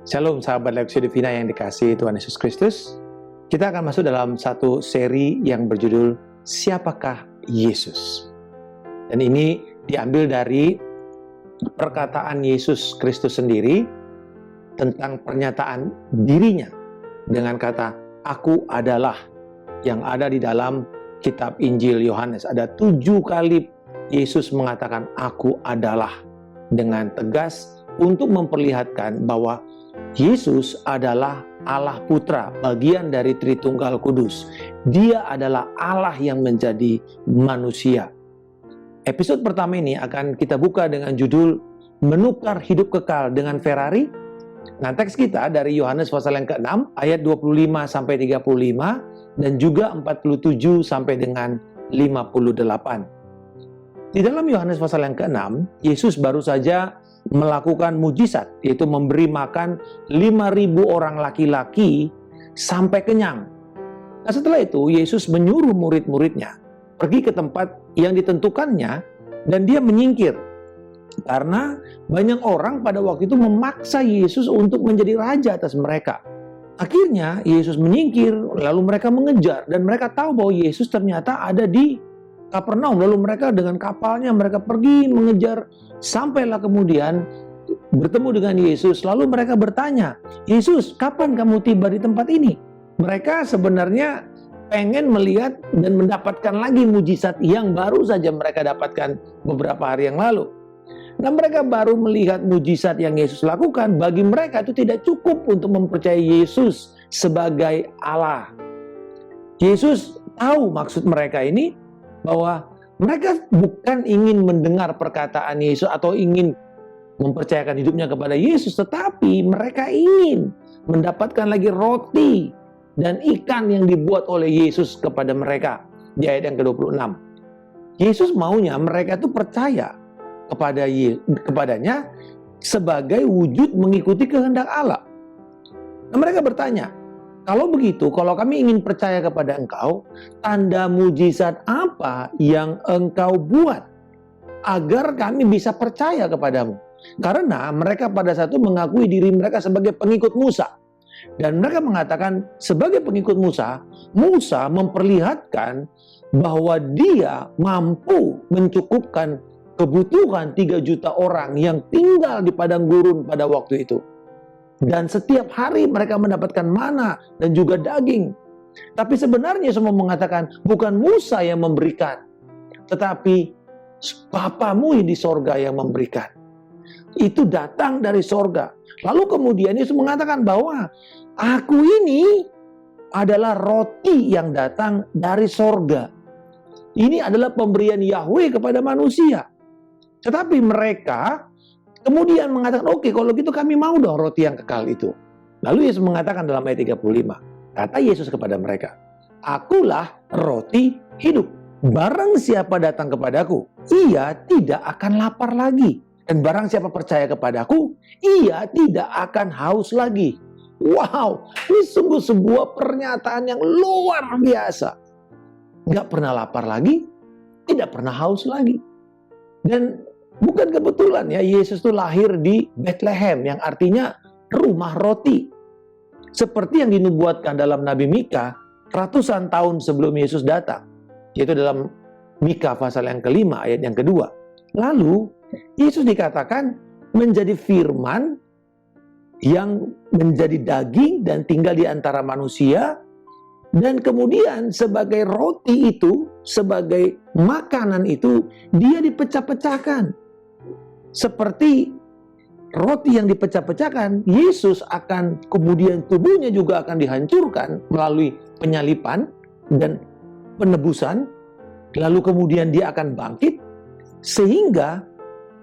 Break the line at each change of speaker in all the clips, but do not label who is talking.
Shalom sahabat Lexio Divina yang dikasihi Tuhan Yesus Kristus. Kita akan masuk dalam satu seri yang berjudul Siapakah Yesus? Dan ini diambil dari perkataan Yesus Kristus sendiri tentang pernyataan dirinya dengan kata Aku adalah, yang ada di dalam kitab Injil Yohanes. Ada 7 kali Yesus mengatakan Aku adalah, dengan tegas untuk memperlihatkan bahwa Yesus adalah Allah Putra, bagian dari Tritunggal Kudus. Dia adalah Allah yang menjadi manusia. Episode pertama ini akan kita buka dengan judul Menukar Hidup Kekal dengan Ferrari. Nah, teks kita dari Yohanes pasal yang ke-6 ayat 25 sampai 35 dan juga 47 sampai dengan 58. Di dalam Yohanes pasal yang ke-6, Yesus baru saja melakukan mujizat, yaitu memberi makan 5.000 orang laki-laki sampai kenyang. Nah, setelah itu Yesus menyuruh murid-muridnya pergi ke tempat yang ditentukannya dan dia menyingkir. Karena banyak orang pada waktu itu memaksa Yesus untuk menjadi raja atas mereka. Akhirnya Yesus menyingkir, lalu mereka mengejar dan mereka tahu bahwa Yesus ternyata ada di Kapernaum. Lalu mereka dengan kapalnya mereka pergi mengejar, sampailah kemudian bertemu dengan Yesus. Lalu mereka bertanya, Yesus, kapan kamu tiba di tempat ini? Mereka sebenarnya pengen melihat dan mendapatkan lagi mujizat yang baru saja mereka dapatkan beberapa hari yang lalu. Nah, mereka baru melihat mujizat yang Yesus lakukan. Bagi mereka itu tidak cukup untuk mempercayai Yesus sebagai Allah. Yesus tahu maksud mereka ini, bahwa mereka bukan ingin mendengar perkataan Yesus atau ingin mempercayakan hidupnya kepada Yesus, tetapi mereka ingin mendapatkan lagi roti dan ikan yang dibuat oleh Yesus kepada mereka. Di ayat yang ke-26. Yesus maunya mereka itu percaya kepadanya sebagai wujud mengikuti kehendak Allah. Nah, mereka bertanya, kalau begitu, kalau kami ingin percaya kepada Engkau, tanda mujizat apa yang Engkau buat agar kami bisa percaya kepadamu? Karena mereka pada saat itu mengakui diri mereka sebagai pengikut Musa. Dan mereka mengatakan sebagai pengikut Musa, Musa memperlihatkan bahwa dia mampu mencukupkan kebutuhan 3 juta orang yang tinggal di padang gurun pada waktu itu. Dan setiap hari mereka mendapatkan mana dan juga daging. Tapi sebenarnya semua mengatakan bukan Musa yang memberikan, tetapi Bapamu di sorga yang memberikan. Itu datang dari sorga. Lalu kemudian Yesus mengatakan bahwa aku ini adalah roti yang datang dari sorga. Ini adalah pemberian Yahweh kepada manusia. Tetapi mereka kemudian mengatakan, oke, kalau gitu kami mau dong roti yang kekal itu. Lalu Yesus mengatakan dalam ayat 35, kata Yesus kepada mereka, Akulah roti hidup. Barang siapa datang kepadaku, ia tidak akan lapar lagi. Dan barang siapa percaya kepadaku, ia tidak akan haus lagi. Wow, ini sungguh sebuah pernyataan yang luar biasa. Gak pernah lapar lagi, tidak pernah haus lagi. Dan bukan kebetulan ya, Yesus itu lahir di Bethlehem yang artinya rumah roti. Seperti yang dinubuatkan dalam Nabi Mika ratusan tahun sebelum Yesus datang. Yaitu dalam Mika pasal yang ke-5 ayat yang kedua. Lalu Yesus dikatakan menjadi firman yang menjadi daging dan tinggal di antara manusia. Dan kemudian sebagai roti itu, sebagai makanan itu, dia dipecah-pecahkan. Seperti roti yang dipecah-pecahkan, Yesus akan kemudian tubuhnya juga akan dihancurkan melalui penyalipan dan penebusan. Lalu kemudian dia akan bangkit sehingga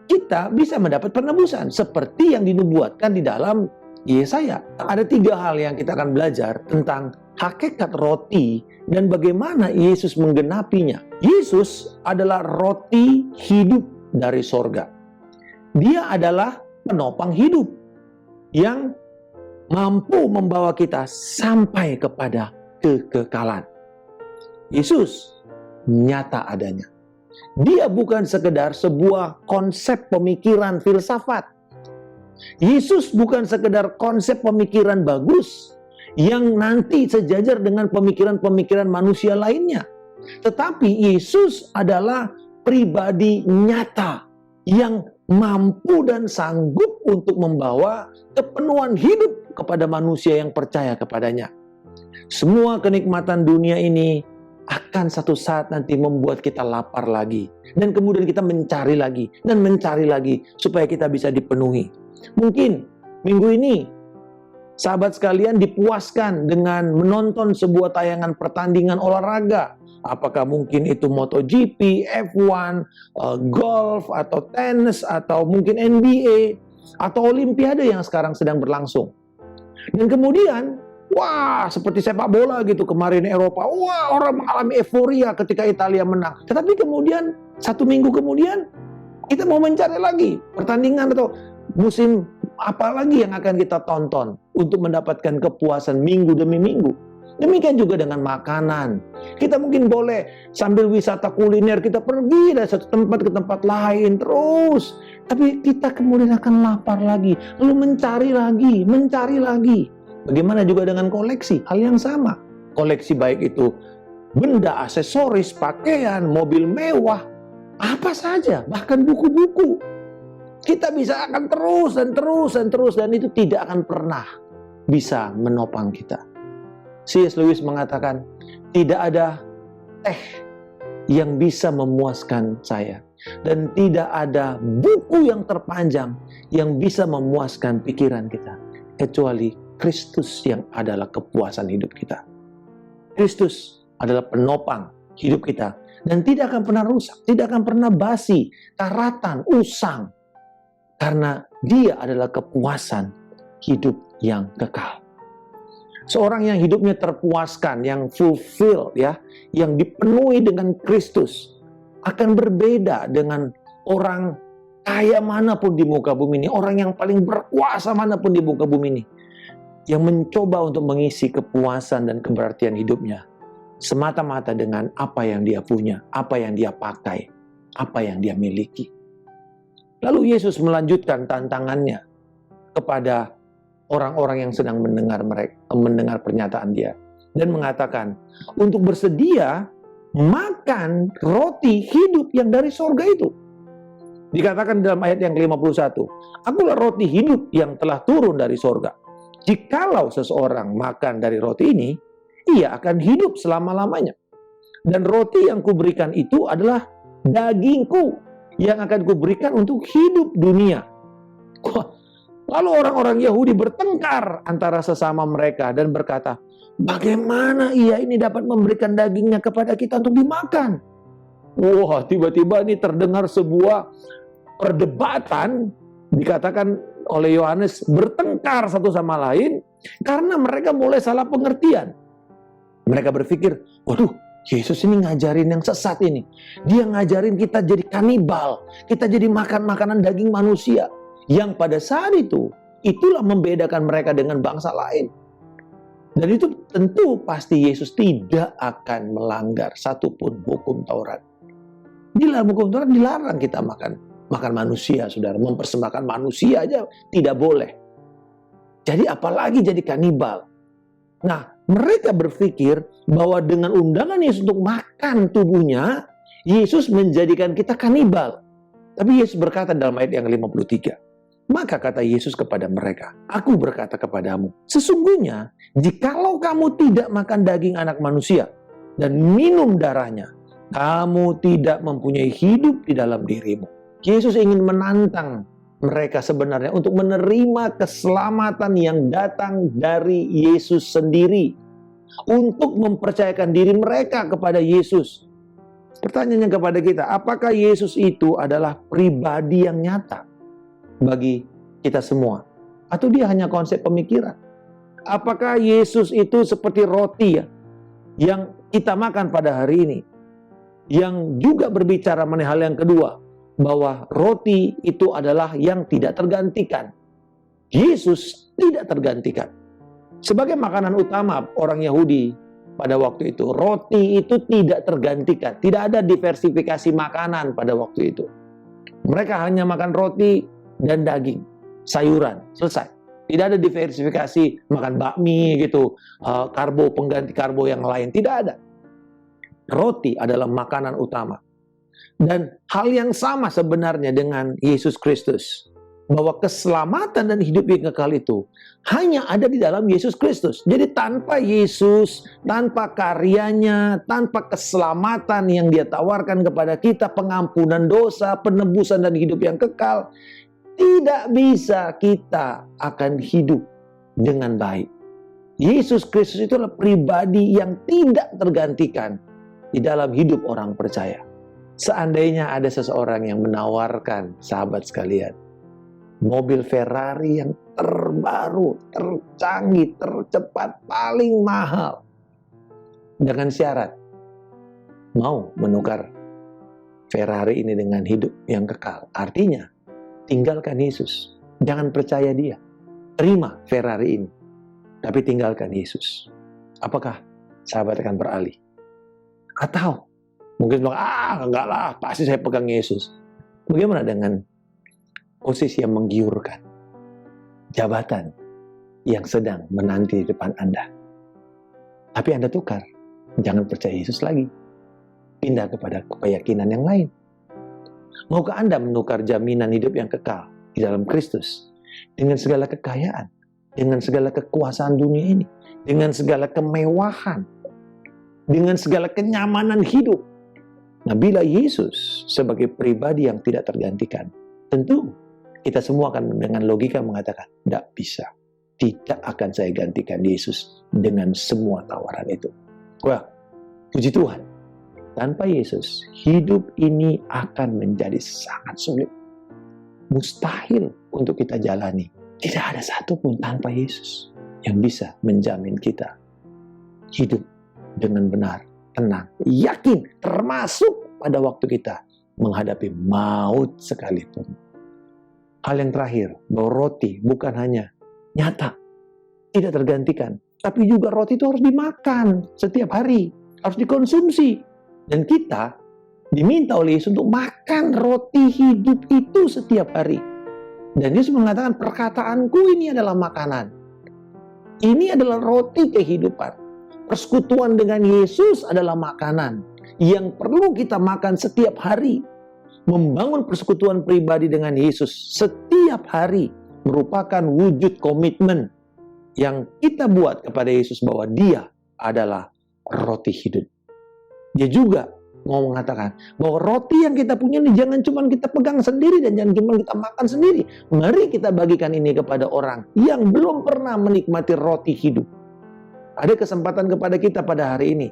kita bisa mendapat penebusan seperti yang dinubuatkan di dalam Yesaya. Ada 3 hal yang kita akan belajar tentang hakikat roti dan bagaimana Yesus menggenapinya. Yesus adalah roti hidup dari sorga. Dia adalah penopang hidup yang mampu membawa kita sampai kepada kekekalan. Yesus nyata adanya. Dia bukan sekedar sebuah konsep pemikiran filsafat. Yesus bukan sekedar konsep pemikiran bagus yang nanti sejajar dengan pemikiran-pemikiran manusia lainnya. Tetapi Yesus adalah pribadi nyata yang mampu dan sanggup untuk membawa kepenuhan hidup kepada manusia yang percaya kepadanya. Semua kenikmatan dunia ini akan satu saat nanti membuat kita lapar lagi. Dan kemudian kita mencari lagi dan mencari lagi supaya kita bisa dipenuhi. Mungkin minggu ini sahabat sekalian dipuaskan dengan menonton sebuah tayangan pertandingan olahraga. Apakah mungkin itu MotoGP, F1, golf, atau tenis, atau mungkin NBA, atau Olimpiade yang sekarang sedang berlangsung. Dan kemudian, wah, seperti sepak bola gitu kemarin Eropa, wah, orang mengalami euforia ketika Italia menang. Tetapi kemudian, 1 minggu kemudian, kita mau mencari lagi pertandingan atau musim apa lagi yang akan kita tonton untuk mendapatkan kepuasan minggu demi minggu. Demikian juga dengan makanan. Kita mungkin boleh sambil wisata kuliner, kita pergi dari satu tempat ke tempat lain terus. Tapi kita kemudian akan lapar lagi, lalu mencari lagi. Bagaimana juga dengan koleksi? Hal yang sama. Koleksi baik itu benda, aksesoris, pakaian, mobil mewah, apa saja, bahkan buku-buku. Kita bisa akan terus dan itu tidak akan pernah bisa menopang kita. C.S. Lewis mengatakan, tidak ada teh yang bisa memuaskan saya. Dan tidak ada buku yang terpanjang yang bisa memuaskan pikiran kita. Kecuali Kristus yang adalah kepuasan hidup kita. Kristus adalah penopang hidup kita. Dan tidak akan pernah rusak, tidak akan pernah basi, karatan, usang. Karena dia adalah kepuasan hidup yang kekal. Seorang yang hidupnya terpuaskan, yang fulfill, ya, yang dipenuhi dengan Kristus, akan berbeda dengan orang kaya manapun di muka bumi ini, orang yang paling berkuasa manapun di muka bumi ini, yang mencoba untuk mengisi kepuasan dan keberartian hidupnya semata-mata dengan apa yang dia punya, apa yang dia pakai, apa yang dia miliki. Lalu Yesus melanjutkan tantangannya kepada orang-orang yang sedang mendengar pernyataan dia. Dan mengatakan, untuk bersedia makan roti hidup yang dari sorga itu. Dikatakan dalam ayat yang ke-51, akulah roti hidup yang telah turun dari sorga. Jikalau seseorang makan dari roti ini, ia akan hidup selama-lamanya. Dan roti yang kuberikan itu adalah dagingku yang akan kuberikan untuk hidup dunia. Lalu orang-orang Yahudi bertengkar antara sesama mereka dan berkata, bagaimana ia ini dapat memberikan dagingnya kepada kita untuk dimakan? Wah, tiba-tiba ini terdengar sebuah perdebatan, dikatakan oleh Yohanes, bertengkar satu sama lain, karena mereka mulai salah pengertian. Mereka berpikir, waduh, Yesus ini ngajarin yang sesat ini. Dia ngajarin kita jadi kanibal, kita jadi makan makanan daging manusia. Yang pada saat itu, itulah membedakan mereka dengan bangsa lain. Dan itu tentu pasti Yesus tidak akan melanggar satupun hukum Taurat. Di dalam hukum Taurat dilarang kita makan manusia, saudara. Mempersembahkan manusia aja tidak boleh. Jadi apalagi jadi kanibal. Nah, mereka berpikir bahwa dengan undangan Yesus untuk makan tubuhnya, Yesus menjadikan kita kanibal. Tapi Yesus berkata dalam ayat yang 53, maka kata Yesus kepada mereka, aku berkata kepadamu, sesungguhnya jikalau kamu tidak makan daging anak manusia dan minum darahnya, kamu tidak mempunyai hidup di dalam dirimu. Yesus ingin menantang mereka sebenarnya untuk menerima keselamatan yang datang dari Yesus sendiri, untuk mempercayakan diri mereka kepada Yesus. Pertanyaannya kepada kita, apakah Yesus itu adalah pribadi yang nyata bagi kita semua? Atau dia hanya konsep pemikiran? Apakah Yesus itu seperti roti ya, yang kita makan pada hari ini, yang juga berbicara mengenai hal yang kedua, bahwa roti itu adalah yang tidak tergantikan. Yesus tidak tergantikan. Sebagai makanan utama orang Yahudi pada waktu itu, roti itu tidak tergantikan. Tidak ada diversifikasi makanan pada waktu itu. Mereka hanya makan roti dan daging. sayuran, selesai. Tidak ada diversifikasi, makan bakmi gitu, karbo, pengganti karbo yang lain. Tidak ada. Roti adalah makanan utama. Dan hal yang sama sebenarnya dengan Yesus Kristus. Bahwa keselamatan dan hidup yang kekal itu hanya ada di dalam Yesus Kristus. Jadi tanpa Yesus, tanpa karyanya, tanpa keselamatan yang dia tawarkan kepada kita, pengampunan dosa, penebusan dan hidup yang kekal, tidak bisa kita akan hidup dengan baik. Yesus Kristus itu adalah pribadi yang tidak tergantikan di dalam hidup orang percaya. Seandainya ada seseorang yang menawarkan, sahabat sekalian, mobil Ferrari yang terbaru, tercanggih, tercepat, paling mahal, dengan syarat mau menukar Ferrari ini dengan hidup yang kekal. Artinya, tinggalkan Yesus. Jangan percaya dia. Terima Ferrari ini. Tapi tinggalkan Yesus. Apakah sahabat akan beralih? Atau mungkin bilang, enggak lah, pasti saya pegang Yesus. Bagaimana dengan posisi yang menggiurkan? Jabatan yang sedang menanti di depan Anda. Tapi Anda tukar. Jangan percaya Yesus lagi. Pindah kepada keyakinan yang lain. Maukah Anda menukar jaminan hidup yang kekal di dalam Kristus dengan segala kekayaan, dengan segala kekuasaan dunia ini, dengan segala kemewahan, dengan segala kenyamanan hidup? Nah, bila Yesus sebagai pribadi yang tidak tergantikan, tentu kita semua akan dengan logika mengatakan, tidak bisa. Tidak akan saya gantikan Yesus dengan semua tawaran itu. Wah, puji Tuhan. Tanpa Yesus, hidup ini akan menjadi sangat sulit. Mustahil untuk kita jalani. Tidak ada satupun tanpa Yesus yang bisa menjamin kita hidup dengan benar, tenang, yakin, termasuk pada waktu kita menghadapi maut sekalipun. Hal yang terakhir, bahwa roti bukan hanya nyata, tidak tergantikan, tapi juga roti itu harus dimakan setiap hari, harus dikonsumsi. Dan kita diminta oleh Yesus untuk makan roti hidup itu setiap hari. Dan Yesus mengatakan, perkataanku ini adalah makanan. Ini adalah roti kehidupan. Persekutuan dengan Yesus adalah makanan yang perlu kita makan setiap hari. Membangun persekutuan pribadi dengan Yesus setiap hari merupakan wujud komitmen yang kita buat kepada Yesus bahwa Dia adalah roti hidup. Dia juga mau mengatakan bahwa roti yang kita punya ini jangan cuma kita pegang sendiri dan jangan cuma kita makan sendiri. Mari kita bagikan ini kepada orang yang belum pernah menikmati roti hidup. Ada kesempatan kepada kita pada hari ini.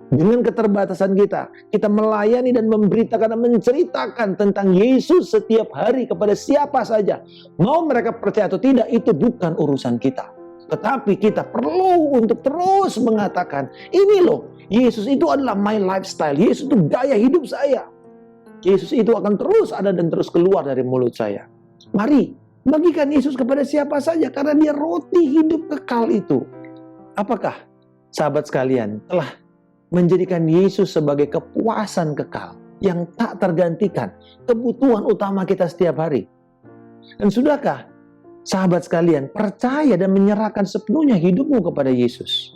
Dengan keterbatasan kita melayani dan memberitakan dan menceritakan tentang Yesus setiap hari kepada siapa saja. Mau mereka percaya atau tidak, itu bukan urusan kita. Tetapi kita perlu untuk terus mengatakan, ini loh, Yesus itu adalah my lifestyle. Yesus itu gaya hidup saya. Yesus itu akan terus ada dan terus keluar dari mulut saya. Mari, bagikan Yesus kepada siapa saja, karena Dia roti hidup kekal itu. Apakah sahabat sekalian telah menjadikan Yesus sebagai kepuasan kekal yang tak tergantikan, kebutuhan utama kita setiap hari? Dan sudahkah sahabat sekalian percaya dan menyerahkan sepenuhnya hidupmu kepada Yesus?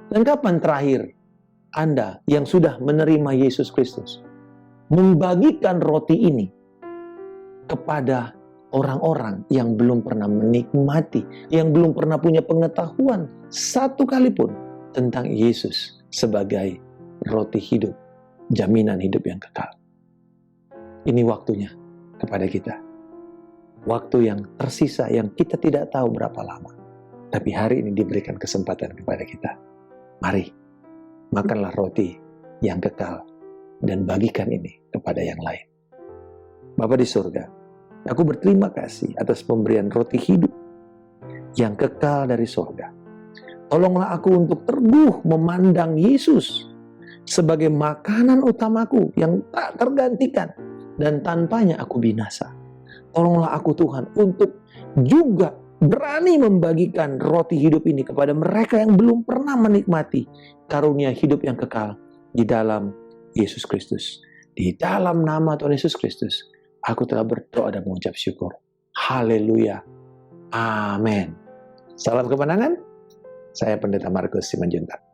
Dan kapan terakhir Anda yang sudah menerima Yesus Kristus membagikan roti ini kepada orang-orang yang belum pernah menikmati, yang belum pernah punya pengetahuan satu kali pun tentang Yesus sebagai roti hidup, jaminan hidup yang kekal? Ini waktunya kepada kita. Waktu yang tersisa yang kita tidak tahu berapa lama. Tapi hari ini diberikan kesempatan kepada kita. Mari, makanlah roti yang kekal dan bagikan ini kepada yang lain. Bapa di surga, aku berterima kasih atas pemberian roti hidup yang kekal dari surga. Tolonglah aku untuk teguh memandang Yesus sebagai makanan utamaku yang tak tergantikan, dan tanpanya aku binasa. Tolonglah aku Tuhan untuk juga berani membagikan roti hidup ini kepada mereka yang belum pernah menikmati karunia hidup yang kekal di dalam Yesus Kristus. Di dalam nama Tuhan Yesus Kristus, aku telah berdoa dan mengucap syukur. Haleluya. Amin. Salam kemenangan. Saya Pendeta Markus Simanjuntak.